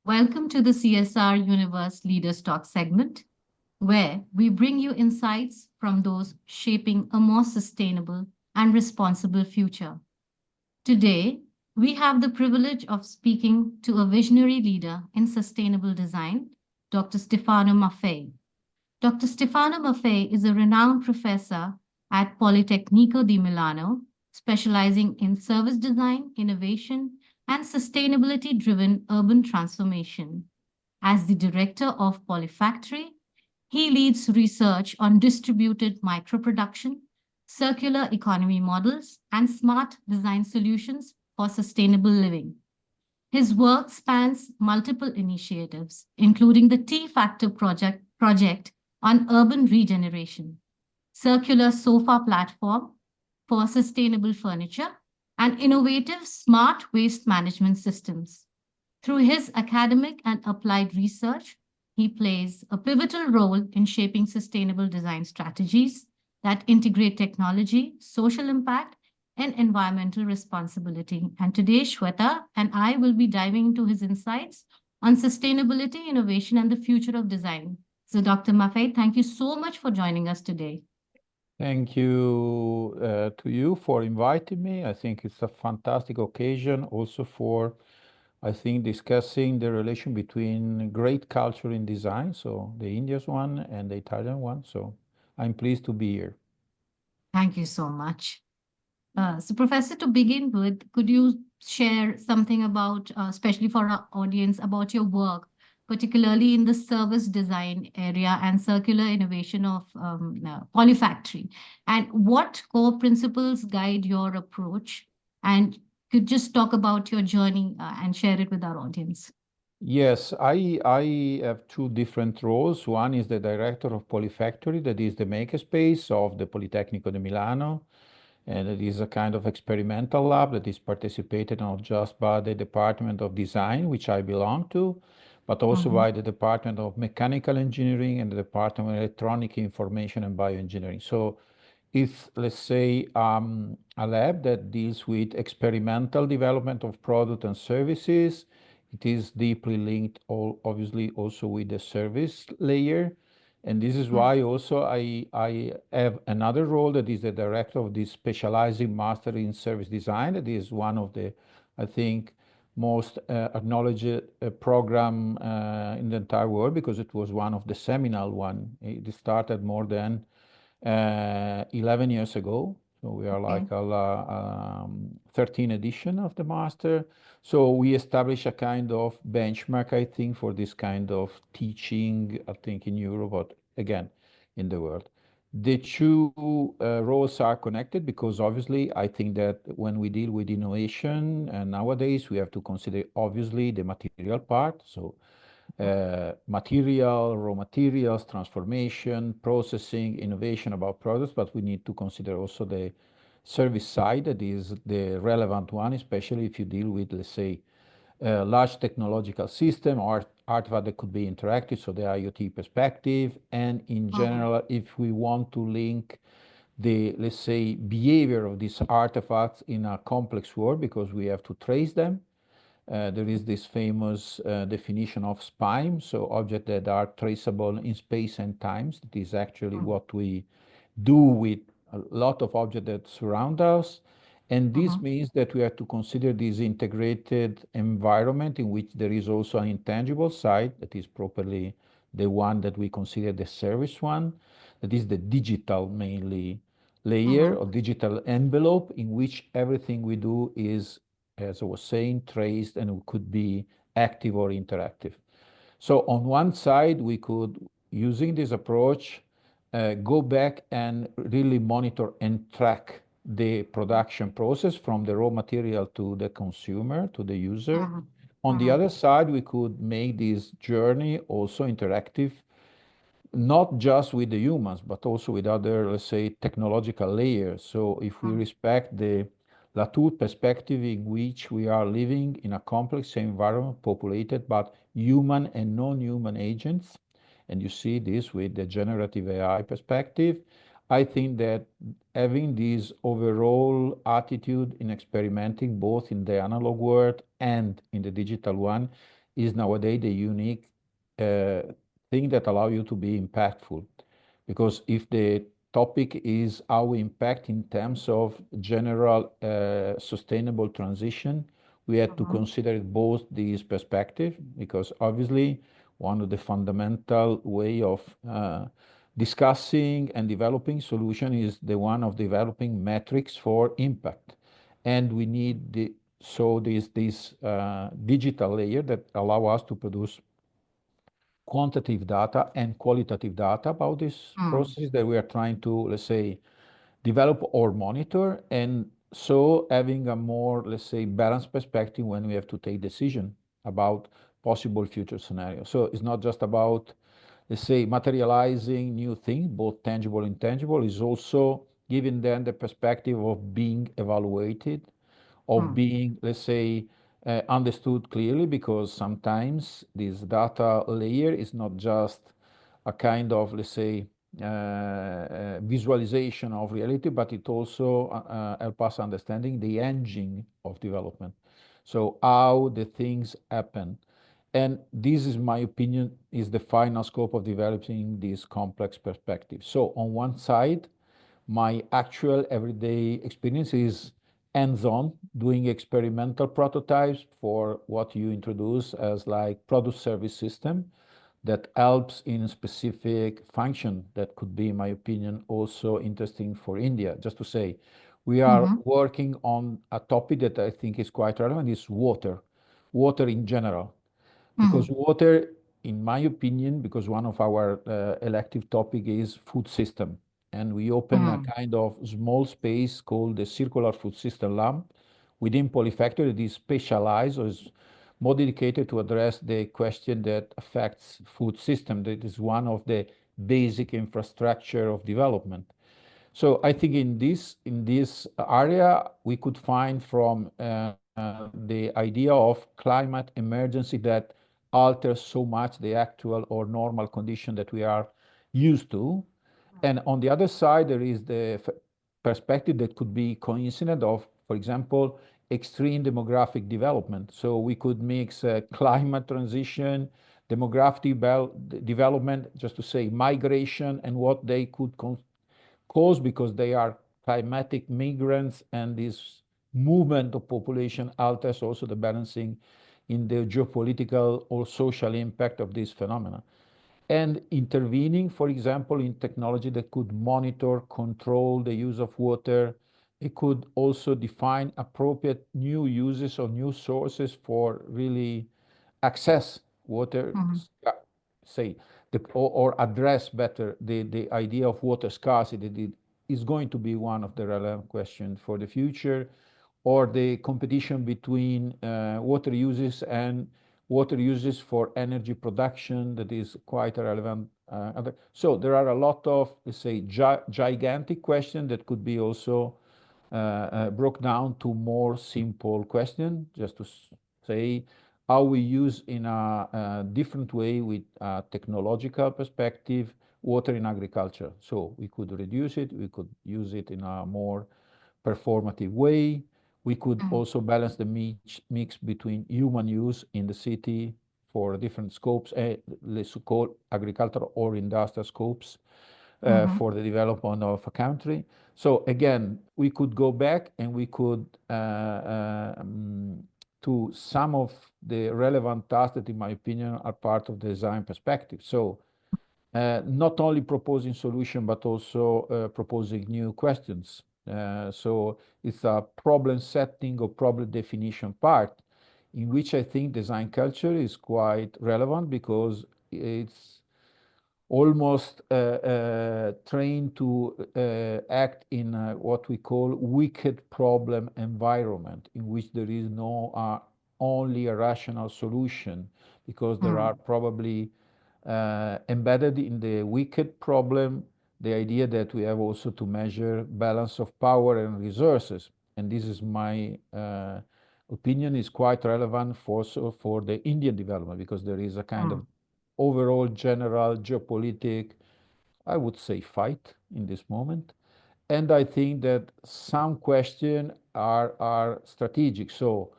Welcome to the CSR Universe Leaders Talk segment, where we bring you insights from those shaping a more sustainable and responsible future. Today, we have the privilege of speaking to a visionary leader in sustainable design, Dr. Stefano Maffei. Dr. Stefano Maffei is a renowned professor at Politecnico di Milano, specializing in service design, innovation, and sustainability driven urban transformation. As the director of Polyfactory, he leads research on distributed microproduction, circular economy models, and smart design solutions for sustainable living. His work spans multiple initiatives, including the T Factor project on urban regeneration, circular sofa platform for sustainable furniture, and innovative smart waste management systems. Through his academic and applied research, he plays a pivotal role in shaping sustainable design strategies that integrate technology, social impact, and environmental responsibility. And today, Shweta and I will be diving into his insights on sustainability, innovation, and the future of design. So, Dr. Maffei, thank you so much for joining us today. Thank you to you for inviting me. I think it's a fantastic occasion also for, I think, discussing the relation between great culture in design, so the Indian one and the Italian one. So I'm pleased to be here. Thank you so much. So, Professor, to begin with, could you share something about, especially for our audience, about your work, particularly in the service design area and circular innovation of Polyfactory, and what core principles guide your approach? And could just talk about your journey and share it with our audience. Yes, I have two different roles. One is the director of Polyfactory, that is the makerspace of the Politecnico di Milano. And it is a kind of experimental lab that is participated not just by the Department of Design, which I belong to, but also Mhm. by the Department of Mechanical Engineering and the Department of Electronic Information and Bioengineering. So it's, let's say, a lab that deals with experimental development of product and services. It is deeply linked, obviously, also with the service layer. And this is Mm. why also I have another role that is the director of this specializing master in service design. That is one of the, I think, most acknowledged program in the entire world, because it was one of the seminal one. It started more than 11 years ago. So we are Okay. like a 13 edition of the master. So we establish a kind of benchmark, I think, for this kind of teaching, I think, in Europe, but again, in the world. The two roles are connected because obviously I think that when we deal with innovation nowadays, we have to consider obviously the material part. So material, raw materials, transformation, processing, innovation about products, but we need to consider also the service side, that is the relevant one, especially if you deal with, let's say, large technological system or artifact that could be interactive, so the IoT perspective, and in Mhm. general, if we want to link the, let's say, behavior of these artifacts in a complex world, because we have to trace them. There is this famous definition of SPIME, so objects that are traceable in space and times. That is actually Mhm. what we do with a lot of objects that surround us. And this Mhm. means that we have to consider this integrated environment in which there is also an intangible side, that is properly the one that we consider the service one, that is the digital mainly layer Mhm. or digital envelope in which everything we do is, as I was saying, traced and could be active or interactive. So on one side, we could, using this approach, go back and really monitor and track the production process from the raw material to the consumer, to the user. Mhm. On the Mhm. other side, we could make this journey also interactive, not just with the humans, but also with other, let's say, technological layers. So if we Mhm. respect the Latour perspective in which we are living in a complex environment populated by human and non-human agents, and you see this with the generative AI perspective, I think that having this overall attitude in experimenting both in the analog world and in the digital one is nowadays the unique uh, thing that allow you to be impactful. Because if the topic is our impact in terms of general sustainable transition, we had to Mhm. consider both these perspective, because obviously one of the fundamental way of discussing and developing solution is the one of developing metrics for impact. And we need this digital layer that allow us to produce quantitative data and qualitative data about this Mm. process that we are trying to, let's say, develop or monitor, and so having a more, let's say, balanced perspective when we have to take decision about possible future scenarios. So it's not just about, let's say, materializing new things, both tangible and intangible, is also giving them the perspective of being evaluated, of Mm. being, let's say, understood clearly, because sometimes this data layer is not just a kind of, let's say, visualization of reality, but it also help us understanding the engine of development. So how the things happen. And this is my opinion, is the final scope of developing this complex perspective. So on one side, my actual everyday experience is hands-on, doing experimental prototypes for what you introduce as like product service system that helps in specific function that could be, in my opinion, also interesting for India. Just to say, we are Mhm. working on a topic that I think is quite relevant, is water in general. Because Mhm. water, in my opinion, because one of our elective topic is food system, and we open a Mm. kind of small space called the Circular Food System Lab within Polyfactory that is specialized or is more dedicated to address the question that affects food system. That is one of the basic infrastructure of development. So I think in this area we could find from the idea of climate emergency that alters so much the actual or normal condition that we are used to. And on the other side, there is the perspective that could be coincident of, for example, extreme demographic development. So we could mix climate transition, demographic development, just to say migration, and what they could cause, because they are climatic migrants, and this movement of population alters also the balancing in the geopolitical or social impact of this phenomena. And intervening, for example, in technology that could monitor, control the use of water. It could also define appropriate new uses or new sources for really access water, Mhm. say, or address better the idea of water scarcity. That is going to be one of the relevant questions for the future, or the competition between water uses and water uses for energy production. That is quite a relevant. So there are a lot of, let's say, gigantic questions that could be also broke down to more simple question, just to say how we use in a different way with a technological perspective water in agriculture. So we could reduce it, we could use it in a more performative way. We could Mhm. also balance the mix between human use in the city for different scopes, let's call agricultural or industrial scopes, Mhm. for the development of a country. So again, we could go back and we could to some of the relevant tasks that, in my opinion, are part of the design perspective. So not only proposing solution, but also proposing new questions. So it's a problem setting or problem definition part, in which I think design culture is quite relevant, because it's almost trained to act in what we call wicked problem environment, in which there is no only a rational solution, because there are Mm. probably embedded in the wicked problem the idea that we have also to measure balance of power and resources. And this is my opinion, is quite relevant for the Indian development, because there is a kind of Mm. overall general geopolitic, I would say, fight in this moment. And I think that some questions are strategic. So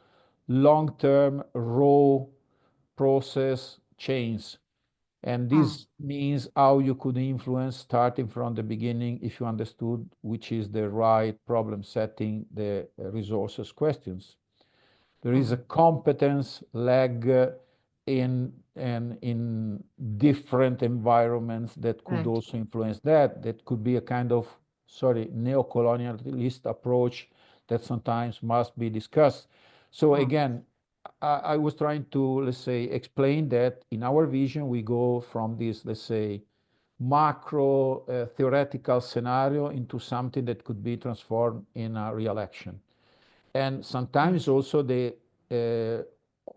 long-term raw process chains. And this means how you could influence starting from the beginning if you understood which is the right problem setting, the resources questions. There is a competence lag in different environments that could Right. also influence that. That could be a kind of, sorry, neo-colonialist approach that sometimes must be discussed. So again, I was trying to, let's say, explain that in our vision, we go from this, let's say, macro theoretical scenario into something that could be transformed in a real action. And sometimes also the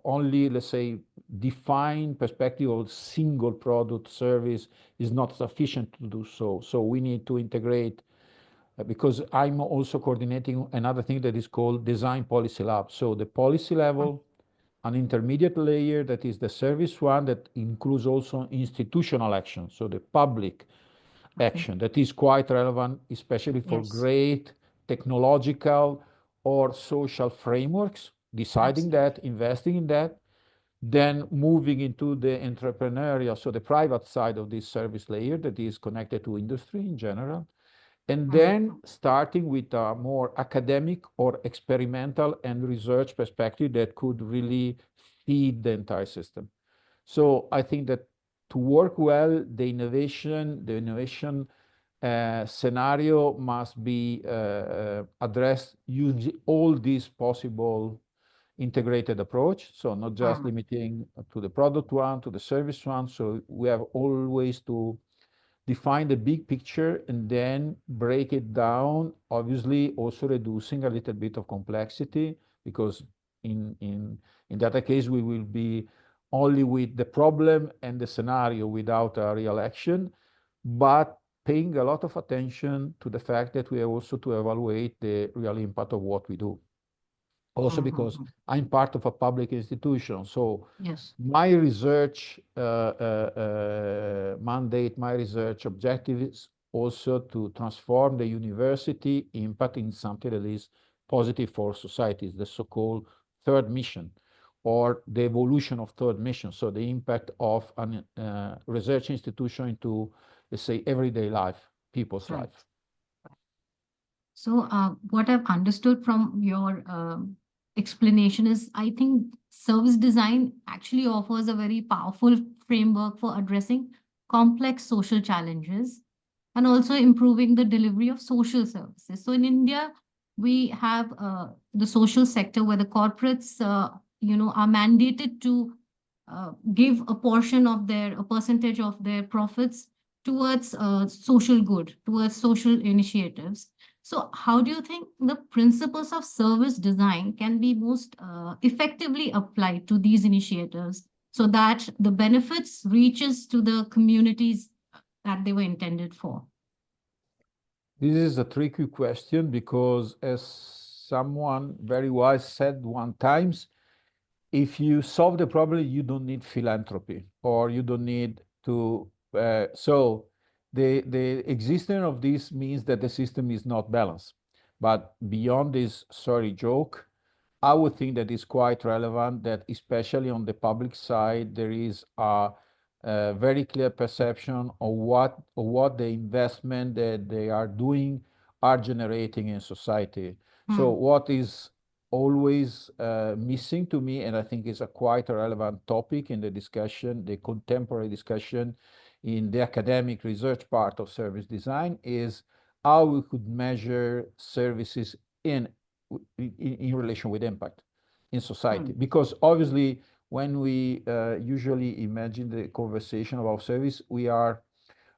only, let's say, defined perspective of single product service is not sufficient to do so. So we need to integrate, because I'm also coordinating another thing that is called Design Policy Lab. So the policy level, an intermediate layer that is the service one that includes also institutional action, so the public action that is quite relevant, especially for Yes. great technological or social frameworks, deciding Absolutely. that, investing in that, then moving into the entrepreneurial, so the private side of this service layer that is connected to industry in general, and then starting with a more academic or experimental and research perspective that could really feed the entire system. So I think that to work well, the innovation scenario must be addressed using all these possible integrated approach. So not just limiting to the product one, to the service one. So we have always to define the big picture and then break it down, obviously also reducing a little bit of complexity, because in that case we will be only with the problem and the scenario without a real action, but paying a lot of attention to the fact that we have also to evaluate the real impact of what we do. Also because I'm part of a public institution, so Yes. my research mandate, my research objective is also to transform the university impact in something that is positive for society, the so-called third mission, or the evolution of third mission. So the impact of a research institution into, let's say, everyday life, people's Right. life. So, what I've understood from your explanation is I think service design actually offers a very powerful framework for addressing complex social challenges and also improving the delivery of social services. So, in India, we have the social sector where the corporates, are mandated to give a portion of a percentage of their profits towards social good, towards social initiatives. So, how do you think the principles of service design can be most effectively applied to these initiatives so that the benefits reaches to the communities that they were intended for? This is a tricky question because, as someone very wise said one times, if you solve the problem, you don't need philanthropy, or you don't need to. So the existence of this means that the system is not balanced. But beyond this sorry joke, I would think that it's quite relevant that, especially on the public side, there is a very clear perception of what the investment that they are doing are generating in society. So what is always missing to me, and I think is a quite a relevant topic in the discussion, the contemporary discussion in the academic research part of service design, is how we could measure services in relation with impact in society. Because obviously, when we usually imagine the conversation about service, we are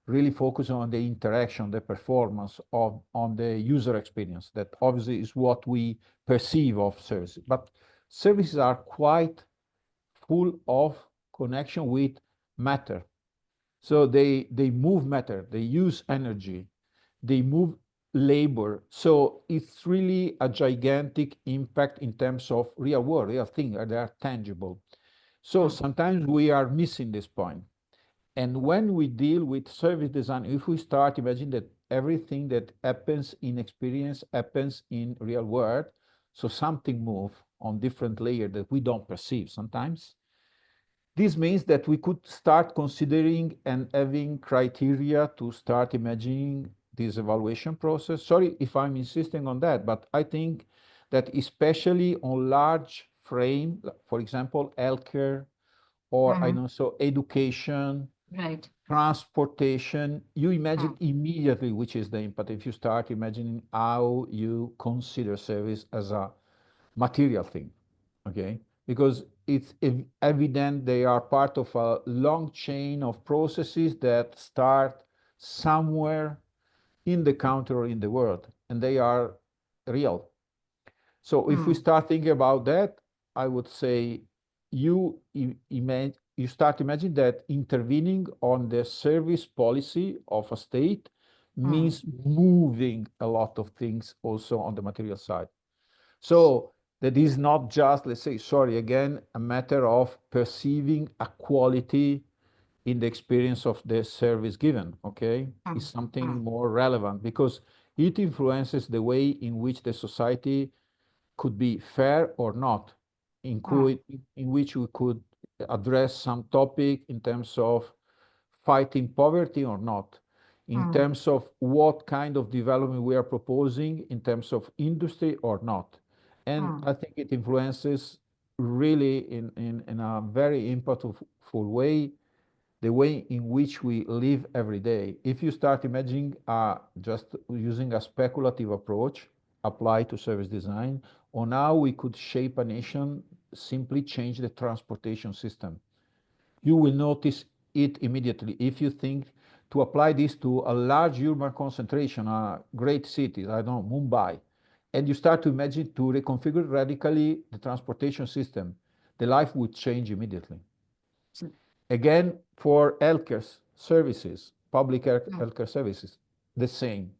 really focused on the interaction, the performance on the user experience. That obviously is what we perceive of services. But services are quite full of connection with matter. So they move matter, they use energy, they move labor. So it's really a gigantic impact in terms of real world, real things, they are tangible. So sometimes we are missing this point. And when we deal with service design, if we start imagine that everything that happens in experience happens in real world, so something move on different layer that we don't perceive sometimes, This means that we could start considering and having criteria to start imagining this evaluation process. Sorry if I'm insisting on that, but I think that especially on large frame, for example, healthcare, or I Mm. know, so education, Right. transportation, you imagine Mm. immediately which is the impact if you start imagining how you consider service as a material thing, okay? Because it's evident they are part of a long chain of processes that start somewhere in the country or in the world, and they are real. So if we Mm. start thinking about that, I would say you start imagining that intervening on the service policy of a state Mm. means moving a lot of things also on the material side. So that is not just, let's say, sorry, again, a matter of perceiving a quality in the experience of the service given, okay? It's Mm. something Mm. more relevant because it influences the way in which the society could be fair or not, Mm. in which we could address some topic in terms of fighting poverty or not, in Mm. terms of what kind of development we are proposing in terms of industry or not. And Mm. I think it influences really in a very impactful way the way in which we live every day. If you start imagining just using a speculative approach applied to service design, on how we could shape a nation, simply change the transportation system. You will notice it immediately. If you think to apply this to a large urban concentration, great cities, I don't know, Mumbai, and you start to imagine to reconfigure radically the transportation system, the life would change immediately. So- Again, for healthcare services, public Mm. healthcare services, the same.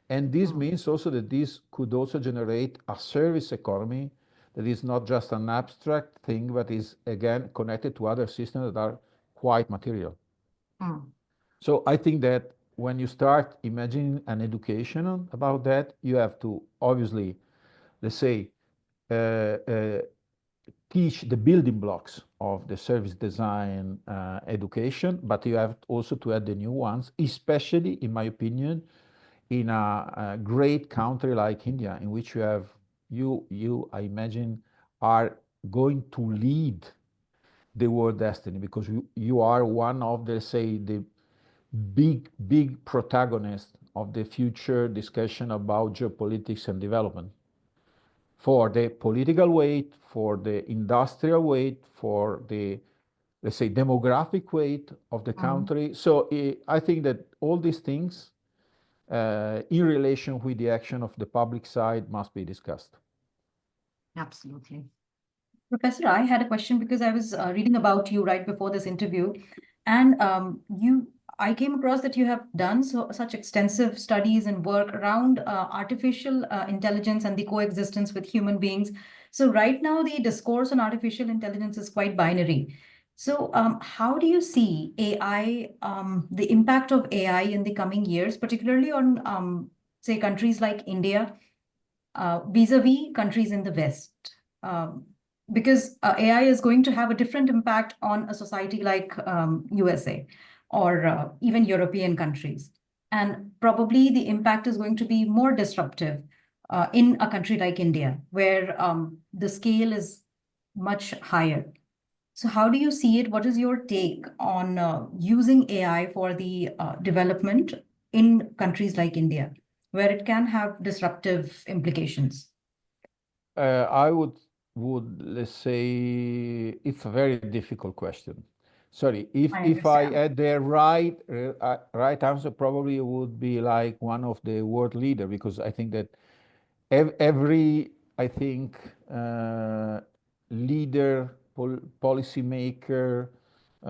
And this Mm. means also that this could also generate a service economy that is not just an abstract thing, but is again connected to other systems that are quite material. Mm. So I think that when you start imagining an education about that, you have to obviously, let's say, uh, uh, teach the building blocks of the service design education, but you have also to add the new ones, especially, in my opinion, in a great country like India, in which you have, I imagine, are going to lead the world destiny because you are one of the, say, the big protagonists of the future discussion about geopolitics and development for the political weight, for the industrial weight, for the, let's say, demographic weight of the Mm. country. So I think that all these things in relation with the action of the public side must be discussed. Absolutely. Professor, I had a question because I was reading about you right before this interview, and I came across that you have done such extensive studies and work around artificial intelligence and the coexistence with human beings. So right now, the discourse on artificial intelligence is quite binary. So how do you see AI, the impact of AI in the coming years, particularly on, say, countries like India? Vis-a-vis countries in the West. Um, because AI is going to have a different impact on a society like USA or even European countries. And probably the impact is going to be more disruptive in a country like India, where the scale is much higher. So how do you see it? What is your take on using AI for the development in countries like India, where it can have disruptive implications? I would let's say it's a very difficult question. Sorry, I if I understand. had the right answer, probably it would be like one of the world leader because I think that every I think leader, policy maker,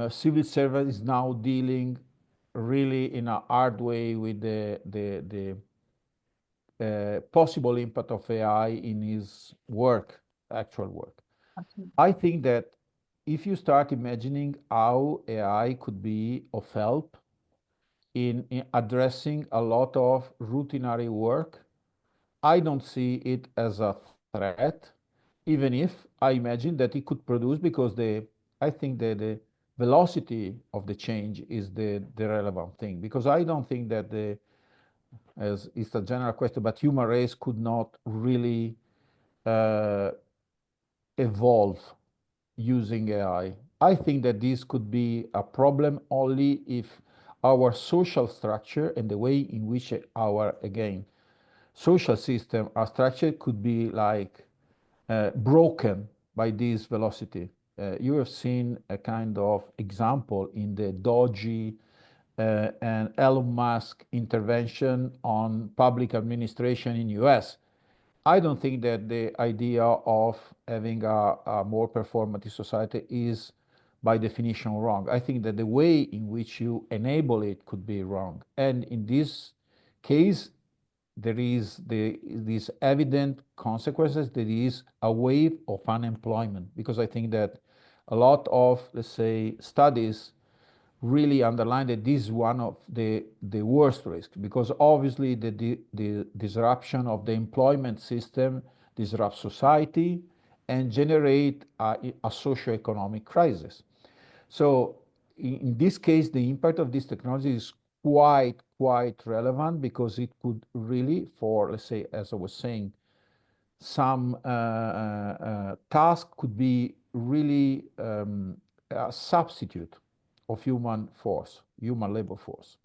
civil servant is now dealing really in a hard way with the possible impact of AI in his work, actual work. Absolutely. I think that if you start imagining how AI could be of help in addressing a lot of routinary work, I don't see it as a threat, even if I imagine that it could produce because I think that velocity of the change is the relevant thing, because I don't think that as it's a general question, but human race could not really evolve using AI. I think that this could be a problem only if our social structure and the way in which our, again, social system are structured could be like broken by this velocity. You have seen a kind of example in the Doge and Elon Musk intervention on public administration in US. I don't think that the idea of having a more performative society is by definition wrong. I think that the way in which you enable it could be wrong. And in this case, there is these evident consequences. There is a wave of unemployment, because I think that a lot of, let's say, studies really underline that this is one of the worst risks, because obviously the disruption of the employment system disrupts society and generate a socio-economic crisis. So in this case, the impact of this technology is quite relevant, because it could really, for, let's say, as I was saying, some task could be really a substitute of human labor force.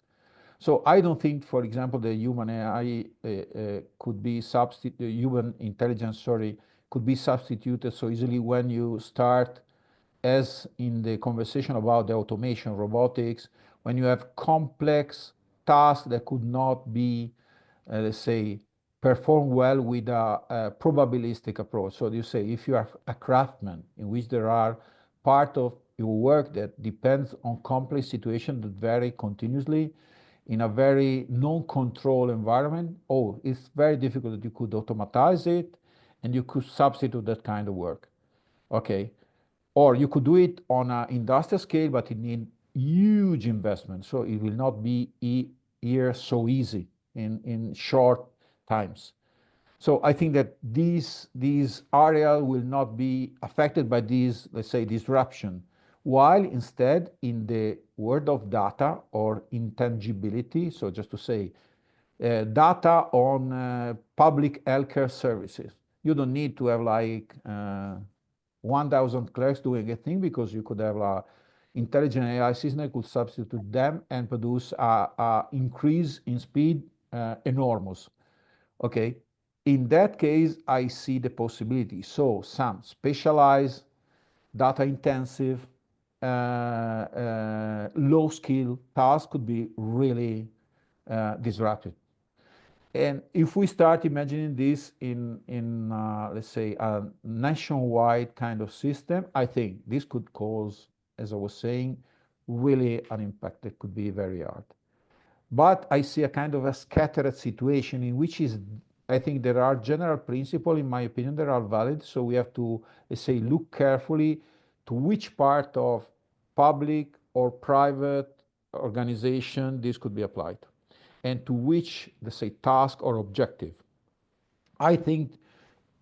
So I don't think, for example, the human AI could be human intelligence, could be substituted so easily when you start, as in the conversation about the automation, robotics, when you have complex tasks that could not be, let's say, performed well with a probabilistic approach. So you say, if you are a craftsman in which there are part of your work that depends on complex situations that vary continuously in a very non-controlled environment, it's very difficult that you could automatize it and you could substitute that kind of work. Okay. Or you could do it on an industrial scale, but it needs huge investment. So it will not be here so easy in short times. So I think that these areas will not be affected by this, let's say, disruption, while instead in the world of data or intangibility, so just to say, data on public healthcare services, you don't need to have like 1,000 clerks doing a thing, because you could have an intelligent AI system that could substitute them and produce an increase in speed enormous. Okay. In that case, I see the possibility. So some specialized, data intensive, low skill tasks could be really disrupted. And if we start imagining this in let's say, a nationwide kind of system, I think this could cause, as I was saying, really an impact that could be very hard. But I see a kind of a scattered situation in which I think there are general principles, in my opinion, that are valid. So we have to, let's say, look carefully to which part of public or private organization this could be applied, and to which, let's say, task or objective. I think,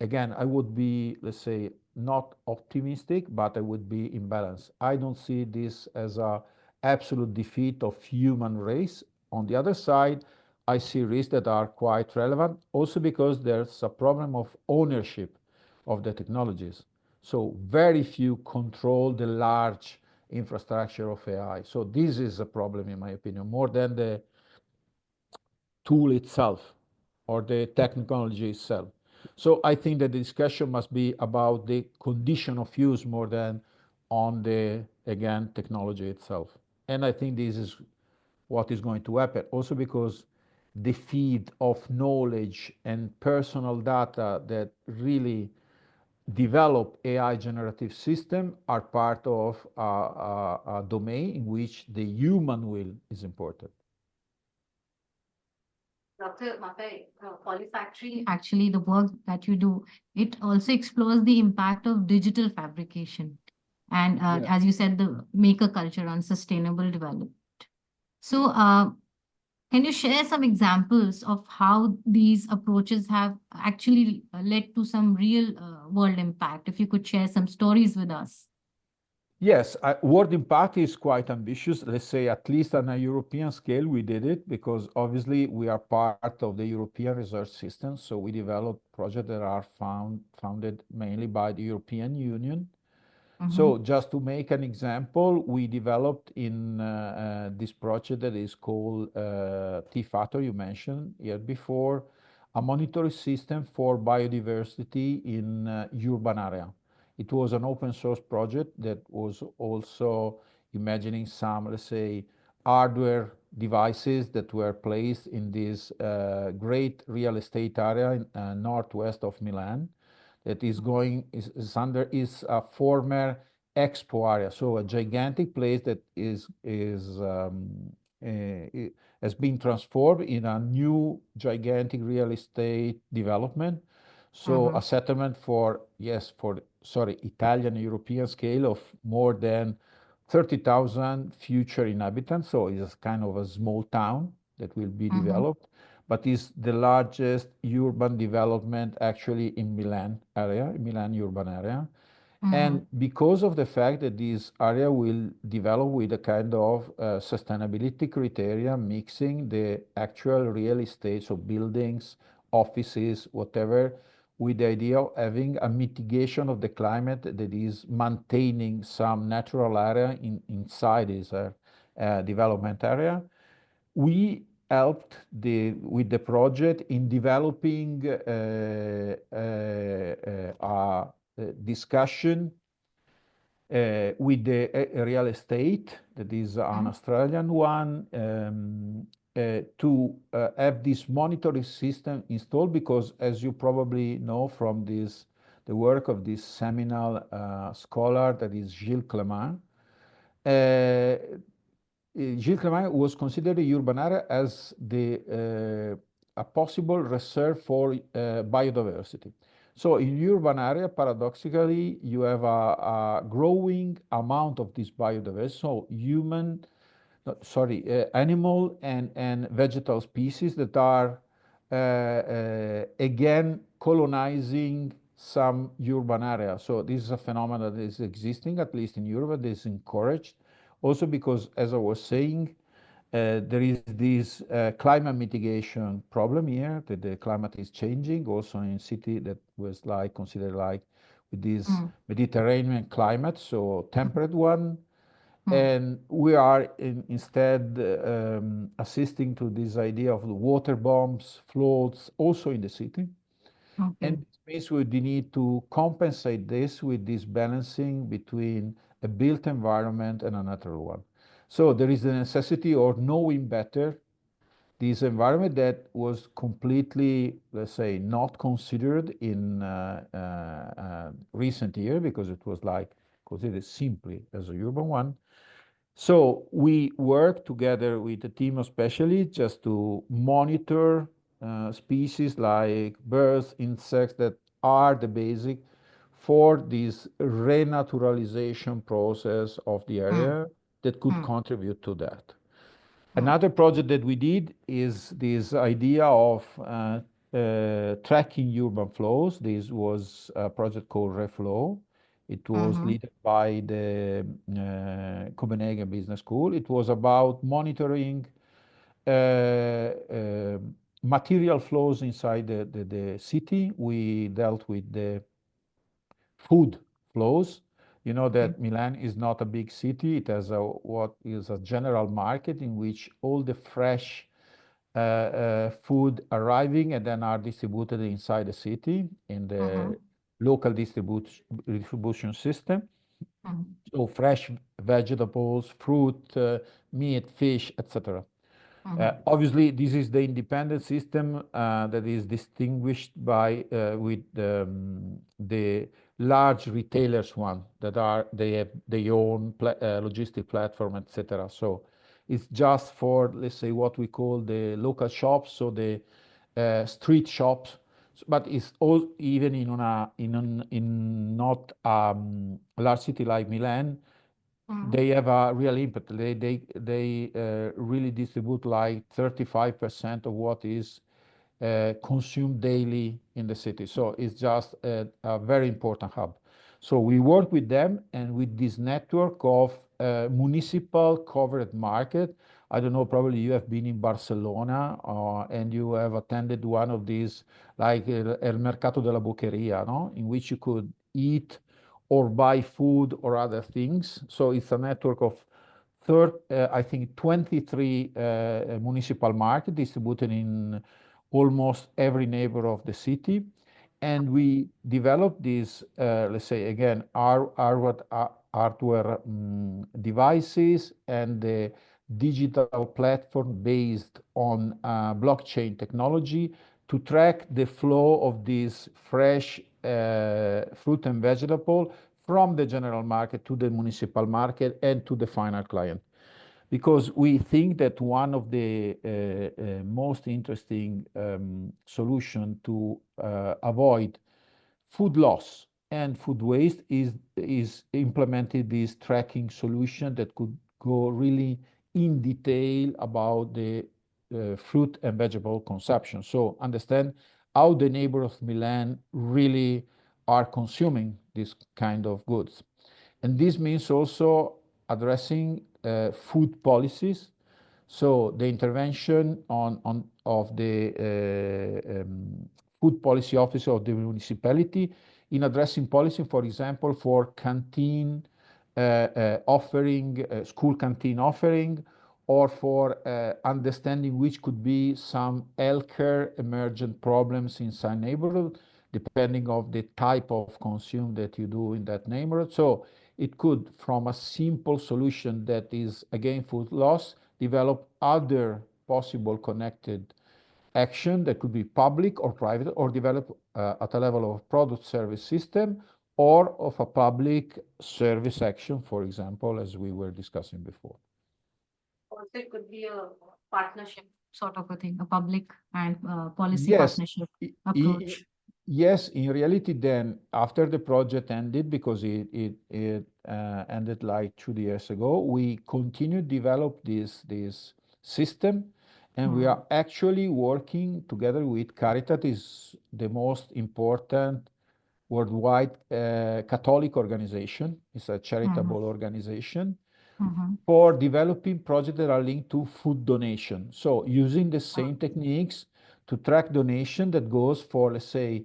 again, I would be, let's say, not optimistic, but I would be in balance. I don't see this as an absolute defeat of human race. On the other side, I see risks that are quite relevant, also because there's a problem of ownership of the technologies. So very few control the large infrastructure of AI. So this is a problem, in my opinion, more than the tool itself or the technology itself. So I think that the discussion must be about the condition of use more than on the, again, technology itself. And I think this is what is going to happen, also because the feed of knowledge and personal data that really develop AI generative system are part of a domain in which the human will is important. Dr. Maffei, Polyfactory, actually, the work that you do, it also explores the impact of digital fabrication. And as you said, the maker culture on sustainable development. So can you share some examples of how these approaches have actually led to some real world impact? If you could share some stories with us. Yes, world impact is quite ambitious. Let's say at least on a European scale, we did it because obviously we are part of the European research system. So we developed projects that are founded mainly by the European Union. So just to make an example, we developed in this project that is called T-Factor, you mentioned here before, a monitoring system for biodiversity in urban area. It was an open source project that was also imagining some, let's say, hardware devices that were placed in this great real estate area in northwest of Milan that is a former expo area, so a gigantic place that has been transformed in a new gigantic real estate development. So a settlement for Italian European scale of more than 30,000 future inhabitants. So it's kind of a small town that will be developed, but is the largest urban development actually in Milan urban area. And because of the fact that this area will develop with a kind of sustainability criteria, mixing the actual real estate, so buildings, offices, whatever, with the idea of having a mitigation of the climate that is maintaining some natural area inside this development area. We helped with the project in developing a discussion with the real estate, that is an Australian one, to have this monitoring system installed because, as you probably know from the work of this seminal scholar that is Gilles Clément, Gilles Clément was considered the urban area as a possible reserve for biodiversity. So in urban area, paradoxically, you have a growing amount of this biodiversity. So animal and vegetal species that are again colonizing some urban area. So this is a phenomenon that is existing, at least in Europe, that is encouraged. Also because, as I was saying, there is this climate mitigation problem here, that the climate is changing, also in city that was considered with this Mediterranean climate, so temperate one. And we are instead assisting to this idea of the water bombs, floods, also in the city. And this means we need to compensate this with this balancing between a built environment and a natural one. So there is the necessity of knowing better this environment that was completely, let's say, not considered in recent years because it was considered simply as a urban one. So we work together with a team of specialists just to monitor species like birds, insects that are the basic for this renaturalization process of the area that could contribute to that. Another project that we did is this idea of tracking urban flows. This was a project called Reflow. It was led by the Copenhagen Business School. It was about monitoring material flows inside the city. We dealt with the food flows. You know that Milan is not a big city. It has what is a general market in which all the fresh food arriving and then are distributed inside the city in the local distribution system. So fresh vegetables, fruit, meat, fish, etc. Obviously, this is the independent system that is distinguished by with the large retailers one that they have their own logistic platform, etc. So it's just for, let's say, what we call the local shops, so the street shops. But it's all even in not a large city like Milan. They have a real impact. They really distribute like 35% of what is consumed daily in the city. So it's just a very important hub. So we work with them and with this network of municipal covered market. I don't know, probably you have been in Barcelona and you have attended one of these, like El Mercato della Boqueria, no? In which you could eat or buy food or other things. So it's a network of I think 23 municipal market distributed in almost every neighbor of the city. And we developed these, let's say again, hardware devices and the digital platform based on blockchain technology to track the flow of these fresh fruit and vegetable from the general market to the municipal market and to the final client. Because we think that one of the most interesting solution to avoid food loss and food waste is implemented this tracking solution that could go really in detail about the fruit and vegetable consumption. So understand how the neighbors of Milan really are consuming this kind of goods. And this means also addressing food policies. So the intervention of the food policy officer of the municipality in addressing policy, for example, for canteen offering, school canteen offering, or for understanding which could be some healthcare emergent problems inside neighborhood, depending of the type of consume that you do in that neighborhood. So it could, from a simple solution that is again food loss, develop other possible connected action that could be public or private, or develop at a level of product service system or of a public service action, for example, as we were discussing before. Also, it could be a partnership sort of a thing, a public and policy Yes, partnership approach. yes, in reality, then after the project ended, because it ended like 2 years ago, we continued to develop this system, and we are actually working together with Caritas, is the most important worldwide Catholic organization. It's a charitable organization for developing projects that are linked to food donation. So using the same techniques to track donation that goes for, let's say,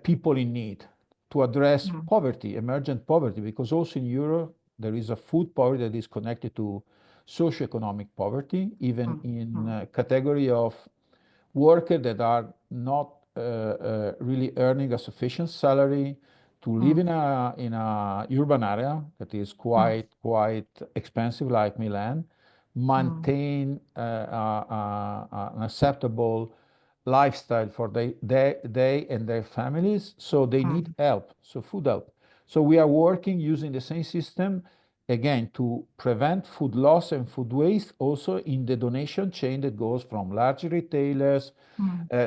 people in need, to address poverty, emergent poverty, because also in Europe there is a food poverty that is connected to socioeconomic poverty, even in category of workers that are not really earning a sufficient salary to live in a urban area that is quite expensive, like Milan, maintain an acceptable lifestyle for they and their families. So they need help, so food help. So we are working using the same system again to prevent food loss and food waste, also in the donation chain that goes from large retailers,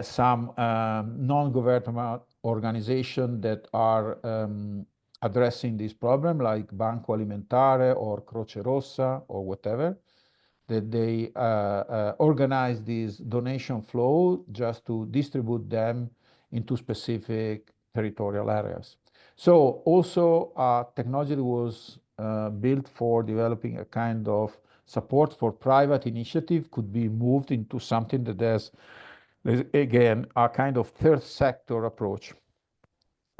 some non-governmental organizations that are addressing this problem, like Banco Alimentare or Croce Rossa or whatever, that they organize this donation flow just to distribute them into specific territorial areas. So also technology was built for developing a kind of support for private initiative could be moved into something that has, again, a kind of third sector approach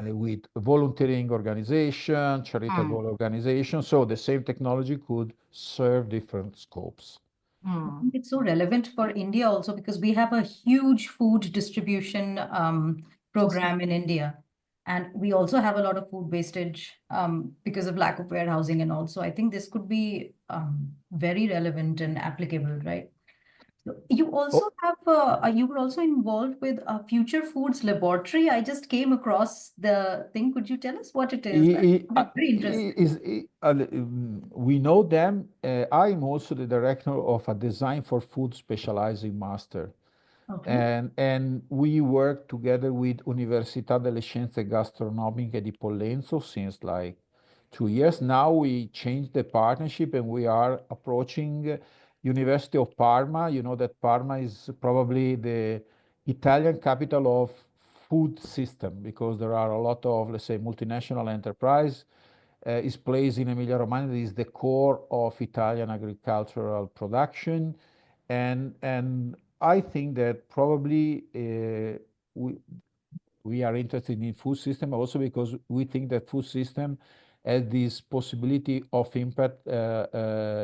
with volunteering organization, charitable organization. So the same technology could serve different scopes. I think it's so relevant for India also because we have a huge food distribution program in India. And we also have a lot of food wastage because of lack of warehousing and also I think this could be very relevant and applicable, right? You also have, you were also involved with a Future Foods Laboratory. I just came across the thing. Could you tell us what it is? Very interesting. We know them. I'm also the director of a design for food specializing master. Okay. And we work together with Università delle Scienze Gastronomiche di Pollenzo since like 2 years. Now we changed the partnership and we are approaching University of Parma. You know that Parma is probably the Italian capital of food system, because there are a lot of, let's say, multinational enterprise is placed in Emilia-Romagna. It is the core of Italian agricultural production. And I think that probably we are interested in food system also because we think that food system has this possibility of impact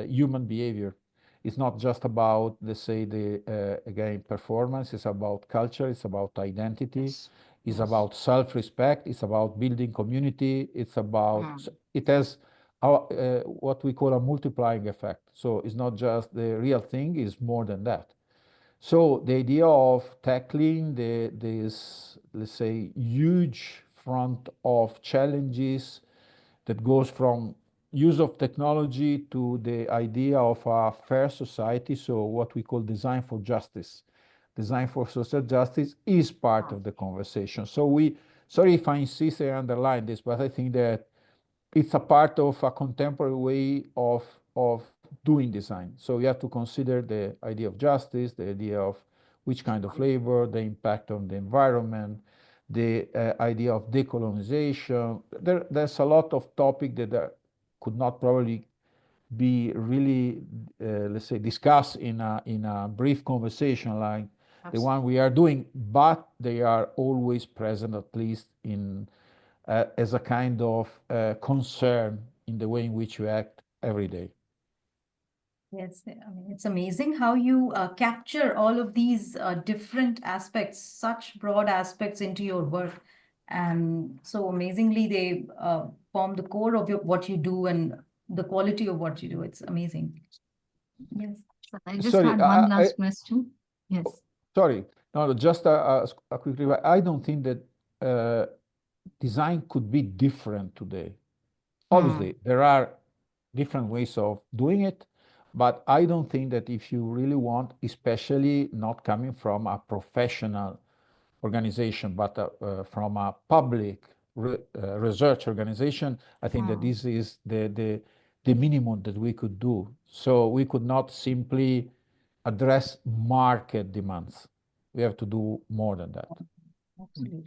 human behavior. It's not just about, let's say, the again, performance. It's about culture. It's about identity. Yes. It's Yes. about self-respect. It's about building community. It's about, it has what we call a multiplying effect. So it's not just the real thing, it's more than that. So the idea of tackling this, let's say, huge front of challenges that goes from use of technology to the idea of a fair society, so what we call design for justice, design for social justice, is part of the conversation. So sorry if I insist and underline this, but I think that it's a part of a contemporary way of doing design. So you have to consider the idea of justice, the idea of which kind of labor, the impact on the environment, the idea of decolonization. There's a lot of topic that could not probably be really, let's say, discussed in a brief conversation like the one we are doing, but they are always present, at least in as a kind of concern in the way in which you act every day. Yes, I mean, it's amazing how you capture all of these different aspects, such broad aspects into your work. And so amazingly, they form the core of what you do and the quality of what you do. It's amazing. Yes. So I just Sorry, had one last question. Yes. Sorry, no, just a quick reply. I don't think that design could be different today. Obviously, there are different ways of doing it, but I don't think that if you really want, especially not coming from a professional organization, but from a public research organization, I think that this is the minimum that we could do. So we could not simply address market demands. We have to do more than that.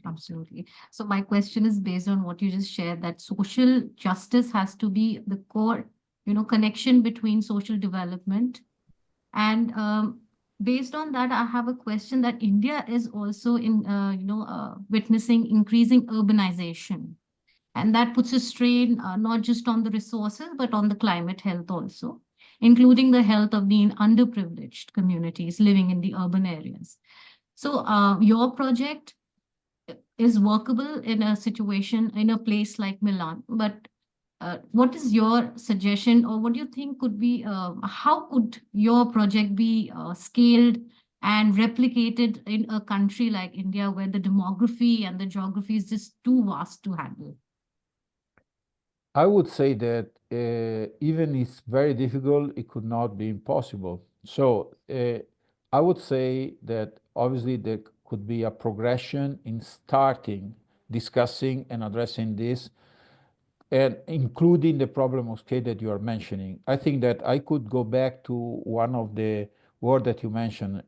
Absolutely. So my question is based on what you just shared, that social justice has to be the core, connection between social development. And based on that, I have a question that India is also witnessing increasing urbanization. And that puts a strain not just on the resources, but on the climate health also, including the health of the underprivileged communities living in the urban areas. So your project is workable in a situation in a place like Milan, but what is your suggestion, or what do you think could be, how could your project be scaled and replicated in a country like India where the demography and the geography is just too vast to handle? I would say that even it's very difficult, it could not be impossible. So I would say that obviously there could be a progression in starting discussing and addressing this, and including the problem of scale that you are mentioning. I think that I could go back to one of the words that you mentioned.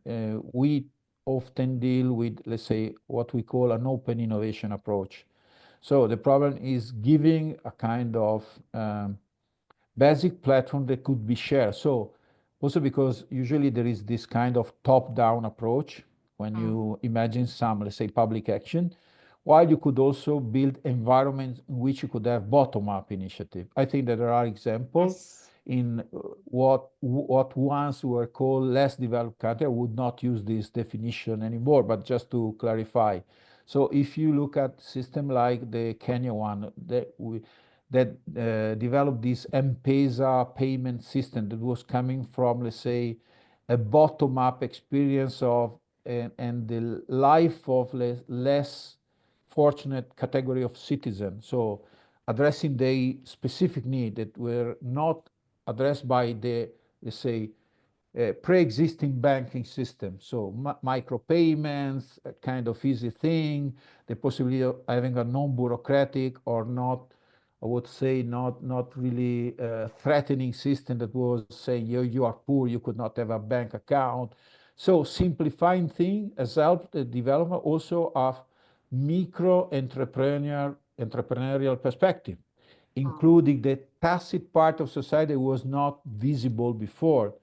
We often deal with, let's say, what we call an open innovation approach. So the problem is giving a kind of basic platform that could be shared. So also because usually there is this kind of top-down approach when you imagine some, let's say, public action, while you could also build environments in which you could have bottom-up initiative. I think that there are examples in what once were called less developed countries. I would not use this definition anymore, but just to clarify. So if you look at system like the Kenya one that developed this M-Pesa payment system that was coming from, let's say, a bottom-up experience of and the life of less fortunate category of citizens. So addressing the specific need that were not addressed by the, let's say, pre-existing banking system. So micropayments, a kind of easy thing, the possibility of having a non-bureaucratic or not, I would say, not really threatening system that was saying you are poor, you could not have a bank account. So simplifying things has helped the development also of entrepreneurial perspective, including the tacit part of society that was not visible before.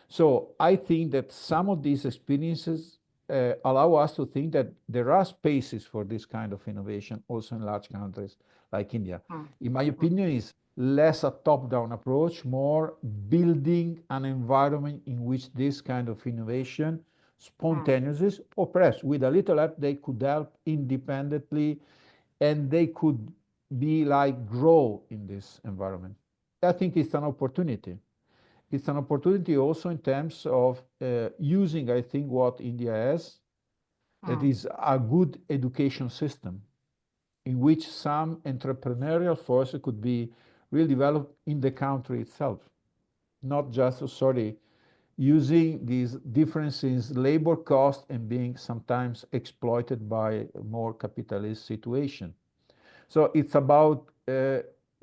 So I think that some of these experiences allow us to think that there are spaces for this kind of innovation also in large countries like India. In my opinion, is less a top-down approach, more building an environment in which this kind of innovation spontaneously, or perhaps with a little help, they could help independently and they could be like grow in this environment. I think it's an opportunity. It's an opportunity also in terms of using, I think, what India has, that is a good education system in which some entrepreneurial forces could be really developed in the country itself, not just, using these differences in labor cost and being sometimes exploited by a more capitalist situation. So it's about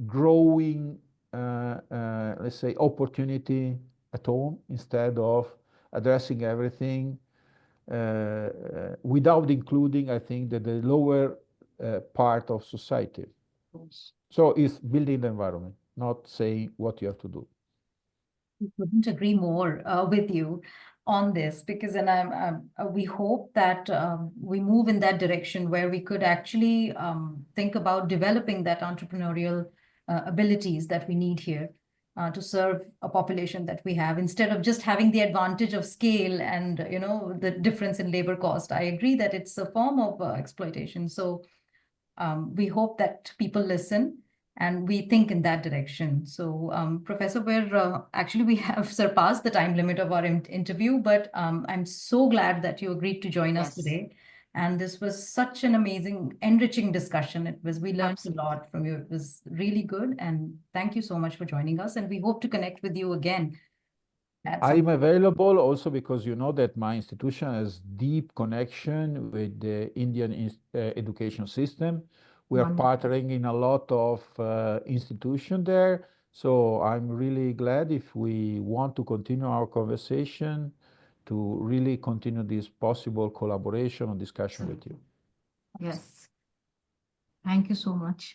growing, let's say, opportunity at home instead of addressing everything without including, I think, the lower part of society. So it's building the environment, not saying what you have to do. I couldn't agree more with you on this, because we hope that we move in that direction where we could actually think about developing that entrepreneurial abilities that we need here to serve a population that we have, instead of just having the advantage of scale and the difference in labor cost. I agree that it's a form of exploitation. So we hope that people listen and we think in that direction. So, Professor, we have surpassed the time limit of our interview, but I'm so glad that you agreed to join us today. And this was such an amazing, enriching discussion. We learned a lot from you. It was really good. And thank you so much for joining us. And we hope to connect with you again. I'm available also because you know that my institution has deep connection with the Indian education system. We are partnering in a lot of institutions there. So I'm really glad if we want to continue our conversation to really continue this possible collaboration or discussion with you. Yes. Thank you so much.